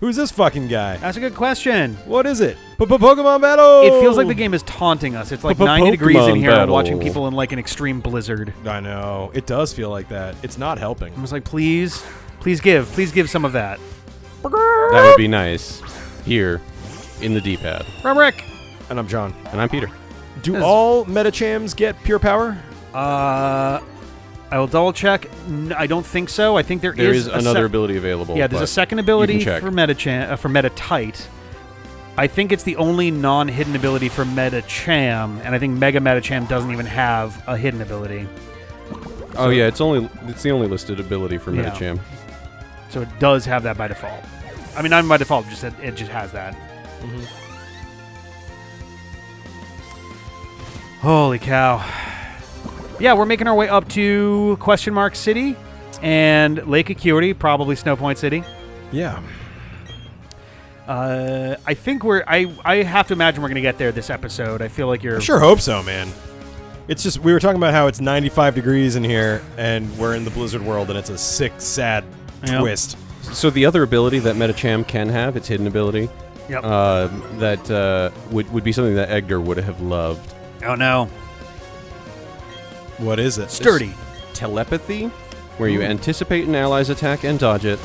Who's this fucking guy? That's a good question. What is it? Pokemon battle! It feels like the game is taunting us. It's like 90 degrees in here. I'm battle. watching people in like an extreme blizzard. I know. It does feel like that. It's not helping. I was like, please give some of that. That would be nice. Here, in the D-pad. I'm Rick. And I'm John. And I'm Peter. Do all Metachams get pure power? I will double check. I don't think so. I think there is another ability available. Yeah, there's a second ability check. for Metatite. I think it's the only non-hidden ability for Metacham, and I think Mega Metacham doesn't even have a hidden ability. Oh yeah, it's the only listed ability for Metacham. So it does have that by default. I mean, not by default, just it just has that. Mm-hmm. Holy cow. Yeah, we're making our way up to Question Mark City and Lake Acuity, probably Snowpoint City. Yeah. I think I have to imagine we're going to get there this episode. I feel like you're... I sure hope so, man. It's just, we were talking about how it's 95 degrees in here, and we're in the Blizzard world, and it's a sick, sad twist. So the other ability that Metacham can have, its hidden ability, that would be something that Edgar would have loved. Oh, no. What is it? Sturdy. Telepathy, where you anticipate an ally's attack and dodge it.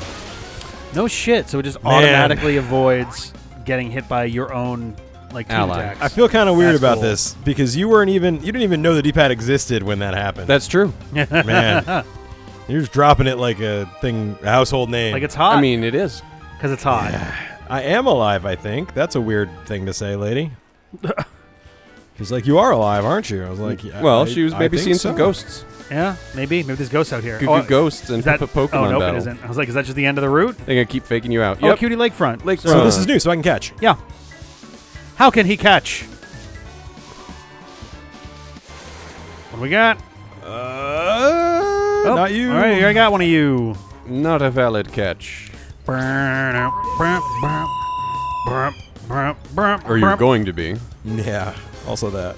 No shit, so it just automatically avoids getting hit by your own team attacks. I feel kind of weird about cool. this because you didn't even know the D-pad existed when that happened. That's true. Man. You're just dropping it like a household name. Like it's hot. I mean, it is. Because it's hot. Yeah. I am alive, I think. That's a weird thing to say, lady. She's like, you are alive, aren't you? I was like, yeah. Well, she was maybe seeing some ghosts. Yeah, maybe. Maybe there's ghosts out here. Good ghosts and Pokemon nope, battle. It isn't. I was like, is that just the end of the route? They're going to keep faking you out. Oh, Yep. Acuity Lakefront. So this is new, so I can catch. Yeah. How can he catch? What do we got? Not you. All right, here I got one of you. Not a valid catch. Or you're going to be. Yeah, also that.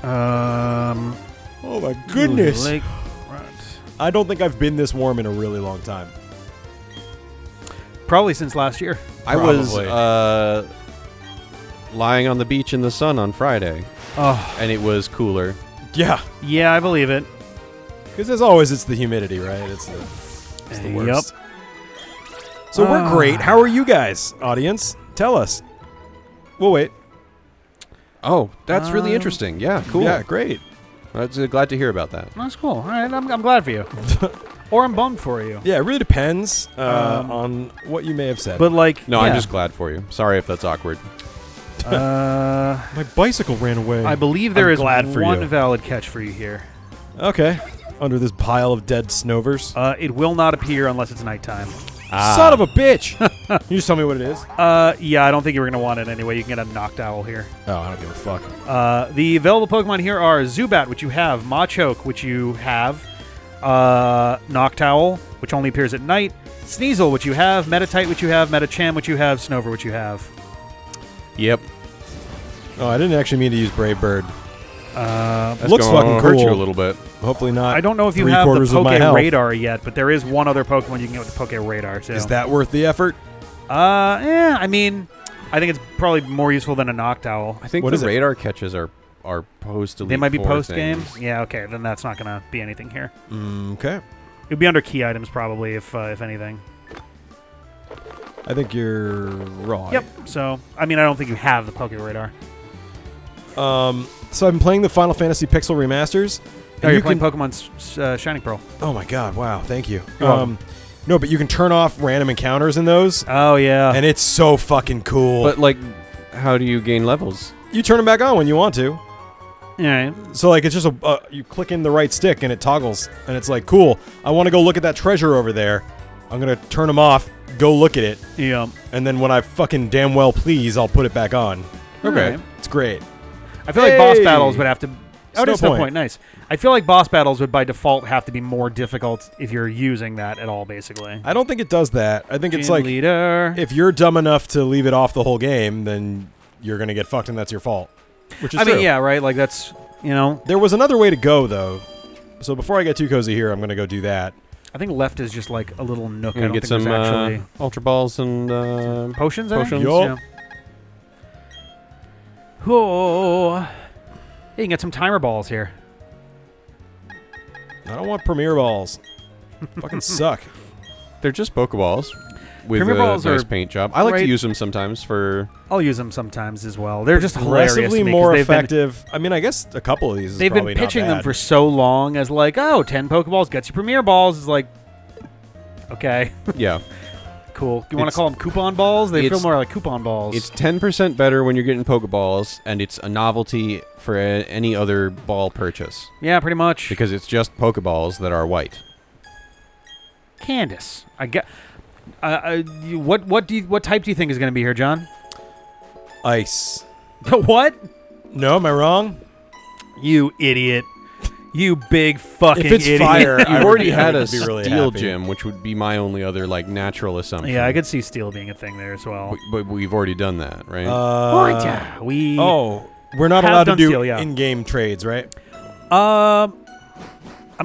Oh my goodness. Lakefront. I don't think I've been this warm in a really long time. Probably since last year. I was lying on the beach in the sun on Friday. Oh. And it was cooler. Yeah. Yeah, I believe it. Because as always, it's the humidity, right? It's the worst. Yep. So we're great. How are you guys, audience? Tell us. We'll wait. Oh, that's really interesting. Yeah, cool. Yeah, great. Glad to hear about that. That's cool. All right, I'm glad for you. Or I'm bummed for you. Yeah, it really depends on what you may have said. But No, I'm just glad for you. Sorry if that's awkward. My bicycle ran away. I believe there is one you. valid catch for you here. Okay. Under this pile of dead Snovers. It will not appear unless it's nighttime. Son of a bitch! Can you just tell me what it is? Yeah, I don't think you were going to want it anyway. You can get a Noctowl here. Oh, I don't give a fuck. The available Pokemon here are Zubat, which you have, Machoke, which you have, Noctowl, which only appears at night, Sneasel, which you have, Metatite, which you have, Metacham, which you have, Snover, which you have. Yep. Oh, I didn't actually mean to use Brave Bird. Looks fucking cool. Hurt you a little bit. Hopefully not. I don't know if you have the Poké Radar yet, but there is one other Pokemon you can get with the Poké Radar, too. Is that worth the effort? I mean, I think it's probably more useful than a Noctowl. I think the radar catches are post They might be post-game? Yeah, okay, then that's not going to be anything here. Okay. It would be under key items, probably, if anything. I think you're right. Yep, so, I mean, I don't think you have the Poké Radar. So I've been playing the Final Fantasy Pixel Remasters. Oh, you're playing Pokemon Shining Pearl. Oh my god, wow, thank you. You're no, but you can turn off random encounters in those. Oh, yeah. And it's so fucking cool. But, how do you gain levels? You turn them back on when you want to. Yeah. So, it's just you click in the right stick and it toggles. And it's like, cool, I want to go look at that treasure over there. I'm going to turn them off, go look at it. Yeah. And then when I fucking damn well please, I'll put it back on. Okay. Right. It's great. I feel like boss battles would have to... Oh, it is Snowpoint. Snowpoint. Nice. I feel like boss battles would by default have to be more difficult if you're using that at all, basically. I don't think it does that. I think it's like... Leader. If you're dumb enough to leave it off the whole game, then you're going to get fucked and that's your fault. Which is true. I mean, yeah, right? That's, There was another way to go, though. So before I get too cozy here, I'm going to go do that. I think left is just like a little nook. I You don't get think some there's actually Ultra Balls and potions. I think? potions. Yup. Yeah. Oh, you can get some timer balls here. I don't want Premier Balls. Fucking suck. They're just Pokeballs with Premier a Balls nice are paint job. I like to right- use them sometimes for. I'll use them sometimes as well. They're just hilarious. Progressively to me 'cause more they've been- effective. I mean, I guess a couple of these is They've been probably not pitching them bad. for so long as like, oh, 10 Pokeballs gets you Premier Balls. It's like, okay, Yeah, cool. You want to It's- call them coupon balls? They feel it's- more like coupon balls. it's 10% better when you're getting Pokeballs, and it's a novelty for any other ball purchase yeah, pretty much. because it's just Pokeballs that are white. Candace, I get. What type do you think is going to be here, John? Ice. What? No, am I wrong? You idiot! You big fucking If it's idiot! fire, I You've would already be- I had would a be really Steel happy. Gym, which would be my only other like natural assumption. Yeah, I could see steel being a thing there as well. But we've already done that, right? We We're not have allowed to done do steel, yeah. in-game trades, right? I'm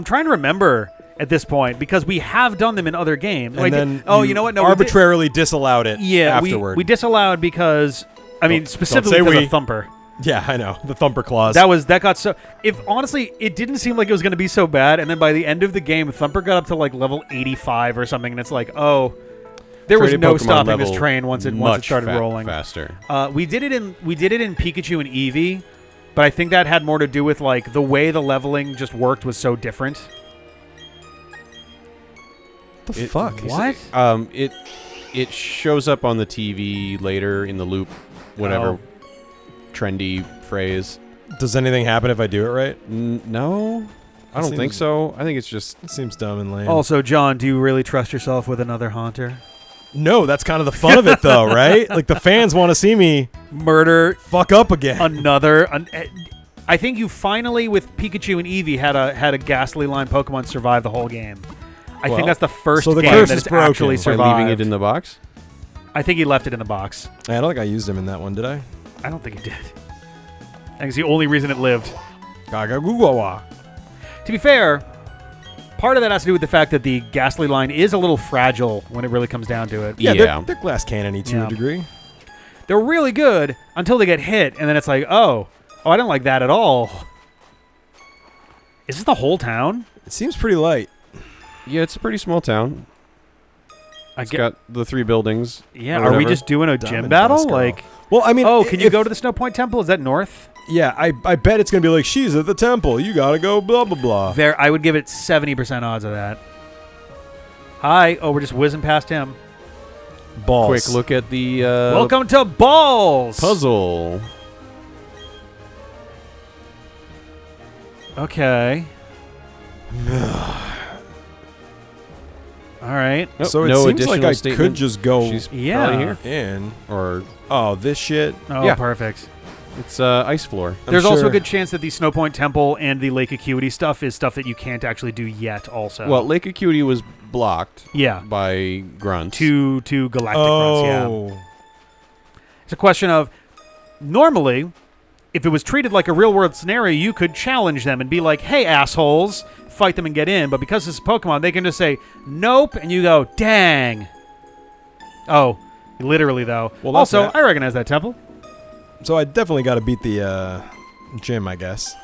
trying to remember at this point because we have done them in other games. And then you know what? No, arbitrarily disallowed it yeah, afterward. we disallowed because I mean Don't specifically say because we. of Thumper. Yeah, I know. The Thumper Clause. That got so. If honestly, it didn't seem like it was going to be so bad, and then by the end of the game, Thumper got up to like level 85 or something, and it's like, oh, there was Traded no Pokemon stopping this level train once it much started rolling. faster. We did it in Pikachu and Eevee, but I think that had more to do with like the way the leveling just worked was so different. What the fuck? What? It shows up on the TV later in the loop, whatever Oh. trendy phrase. Does anything happen if I do it right? No, I don't think Seems- so. I think it's just It seems dumb and lame. Also, John, do you really trust yourself with another Haunter? No, that's kind of the fun of it, though, right? Like, the fans want to see me Murder fuck up again. I think you finally, with Pikachu and Eevee, had a ghastly line Pokemon survive the whole game. I Well, think that's the first so the game curse that is it's broken. actually By by survived. leaving it in the box. I think he left it in the box. I don't think I used him in that one, did I? I don't think he did. I think it's the only reason it lived. Gagagugawa. To be fair, part of that has to do with the fact that the ghastly line is a little fragile when it really comes down to it. Yeah, Yeah. They're glass cannon-y to Yeah. a degree. They're really good until they get hit, and then it's like, oh, I didn't like that at all. Is this the whole town? It seems pretty light. Yeah, it's a pretty small town. I It's get. got the 3 buildings. Yeah, or are we whatever. just doing a gym Diamond battle? Tennis Girl. Like, Well, I mean, oh, can you if- go to the Snowpoint Temple? Is that north? Yeah, I bet it's going to be like, she's at the temple. You got to go blah, blah, blah. I would give it 70% odds of that. Hi. Oh, we're just whizzing past him. Balls. Quick look at the Welcome to Balls. puzzle. Okay. All right. Nope, So it no seems like additional I statement. could just go She's Yeah. probably here. in. Or Oh, this shit. Oh, Yeah. perfect. it's ice floor. I'm There's also sure- a good chance that the Snowpoint Temple and the Lake Acuity stuff is stuff that you can't actually do yet. Also, Well, Lake Acuity was blocked yeah, by grunts. two galactic grunts. Yeah, Oh. it's a question of normally, if it was treated like a real world scenario, you could challenge them and be like, "Hey, assholes, fight them and get in." But because this is Pokemon, they can just say nope, and you go, "Dang." Oh, literally though. Well, that's also, that. I recognize that temple. So I definitely got to beat the gym, I guess.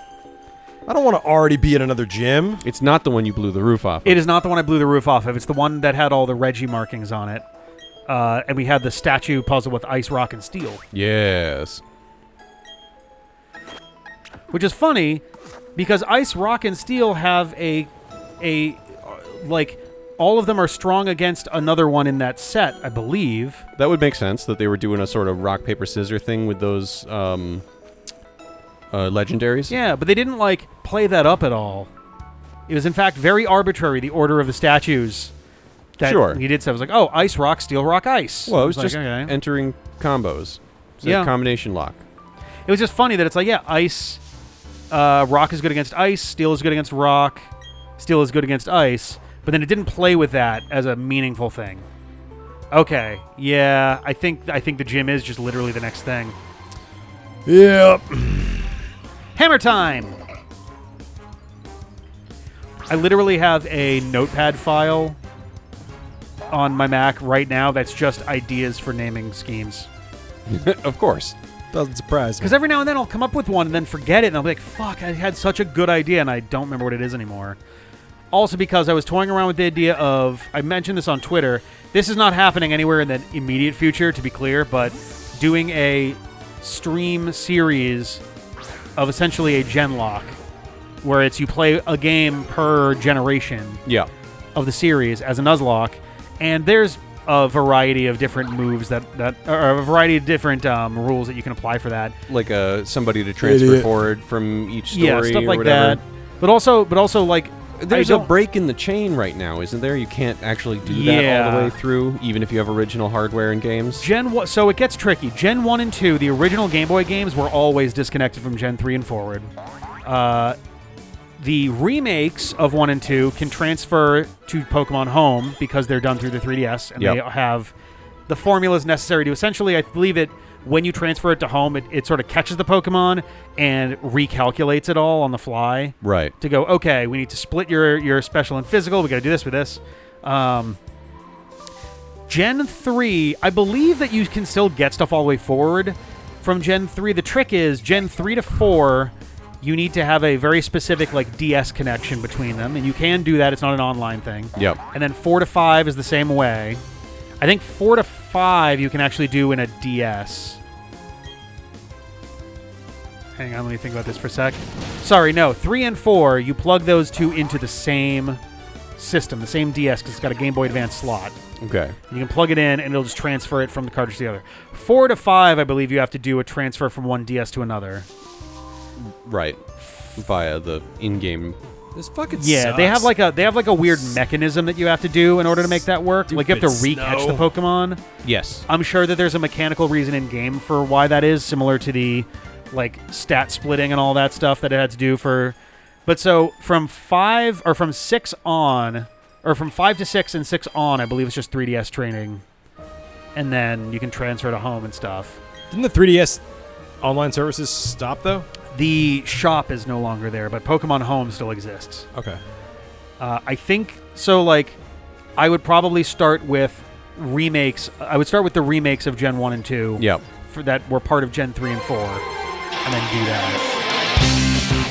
I don't want to already be at another gym. It's not the one you blew the roof off of. It is not the one I blew the roof off of. It's the one that had all the Reggie markings on it. And we had the statue puzzle with ice, rock, and steel. Yes. Which is funny because ice, rock, and steel have like, all of them are strong against another one in that set, I believe. That would make sense that they were doing a sort of rock, paper, scissors thing with those legendaries. Yeah, but they didn't, like, play that up at all. It was, in fact, very arbitrary, the order of the statues. That Sure. He did say, it was like, oh, ice, rock, steel, rock, ice. Well, it was like, just okay. entering combos. It's Yeah. a combination lock. It was just funny that it's like, yeah, ice, rock is good against ice, steel is good against rock, steel is good against ice, but then it didn't play with that as a meaningful thing. Okay, yeah, I think the gym is just literally the next thing. Yep. Hammer time! I literally have a notepad file on my Mac right now that's just ideas for naming schemes. Of course. Doesn't surprise me. Because every now and then I'll come up with one and then forget it, and I'll be like, fuck, I had such a good idea, and I don't remember what it is anymore. Also because I was toying around with the idea of, I mentioned this on Twitter, this is not happening anywhere in the immediate future, to be clear, but doing a stream series of essentially a genlock, where it's you play a game per generation of the series as a Nuzlocke, and there's a variety of different moves or a variety of different rules that you can apply for that. Like somebody to transfer forward from each story, yeah, stuff or like whatever. that. But also like there's a break in the chain right now, isn't there? You can't actually do that all the way through, even if you have original hardware and games. So it gets tricky. Gen 1 and 2, the original Game Boy games, were always disconnected from Gen 3 and forward. The remakes of 1 and 2 can transfer to Pokemon Home because they're done through the 3DS, and they have the formulas necessary to essentially, I believe when you transfer it to Home, it sort of catches the Pokemon and recalculates it all on the fly. Right. To go, okay, we need to split your special and physical, we got to do this with this. Gen 3, I believe that you can still get stuff all the way forward from Gen 3. The trick is, Gen 3 to 4... you need to have a very specific DS connection between them, and you can do that. It's not an online thing. Yep. And then 4 to 5 is the same way. I think 4 to 5 you can actually do in a DS. Hang on, let me think about this for a sec. Sorry, no. 3 and 4, you plug those two into the same system, the same DS, because it's got a Game Boy Advance slot. Okay. You can plug it in, and it'll just transfer it from the cartridge to the other. 4 to 5, I believe you have to do a transfer from one DS to another. Right. Via the in-game. This fucking yeah, sucks. they have like a weird mechanism that you have to do in order to make that work. Like you have to re-catch the Pokemon. Yes. I'm sure that there's a mechanical reason in game for why that is, similar to the stat splitting and all that stuff that it had to do for. But so from 5 to 6 and 6 on, I believe it's just 3DS training, and then you can transfer to Home and stuff. Didn't the 3DS online services stop though? The shop is no longer there, but Pokemon Home still exists. Okay. I think so. I would probably start with remakes. I would start with the remakes of Gen 1 and 2. Yep. For that were part of Gen 3 and 4, and then do that.